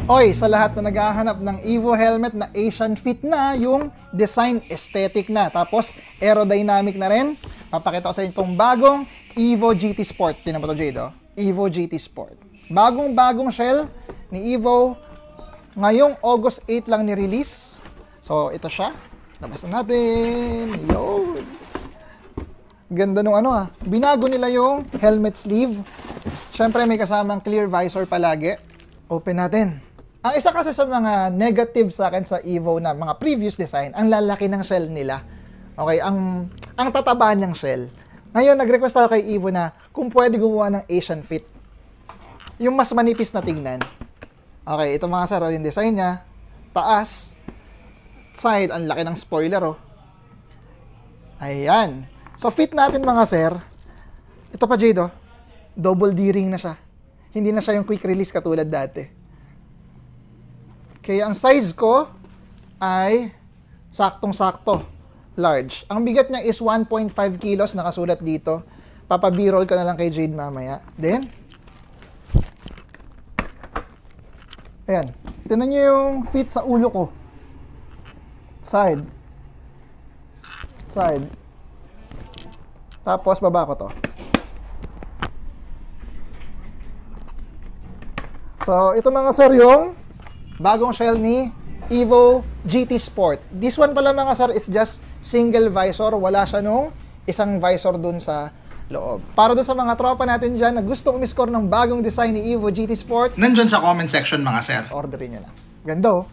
Oy, sa lahat na naghahanap ng Evo helmet na Asian fit na, yung design aesthetic na, tapos aerodynamic na rin, papakita ko sa inyo itong bagong Evo GT Sport. Tingnan mo to, Jade, oh. Evo GT Sport. Bagong-bagong shell ni Evo. Ngayong August 8 lang ni-release. So, ito siya. Labas na natin. Yo! Ganda nung ano ah. Binago nila yung helmet sleeve. Siyempre, may kasamang clear visor palagi. Open natin. Ang isa kasi sa mga negative sa akin sa Evo na mga previous design, ang lalaki ng shell nila. Okay, ang tataba niyang shell. Ngayon, nag-request ako kay Evo na kung pwede gumawa ng Asian fit. Yung mas manipis na tingnan. Okay, ito mga sir, yung design niya. Taas. Side, ang laki ng spoiler, oh. Ayan. So, fit natin mga sir. Ito pa, Jade, oh. Double D-ring na siya. Hindi na siya yung quick release katulad dati. Kaya ang size ko ay saktong-sakto. Large. Ang bigat niya is 1.5 kilos, nakasulat dito. Papa-b-roll ka na lang kay Jade mamaya. Then, ayan. Tignan nyo yung fit sa ulo ko. Side. Side. Tapos, baba ko to. So, ito mga sir yung bagong shell ni Evo GT Sport. This one pala mga sir is just single visor. Wala siya nung isang visor dun sa loob. Para dun sa mga tropa natin dyan na gustong umiscore ng bagong design ni Evo GT Sport, nandyan sa comment section mga sir. Orderin nyo na. Ganda oh.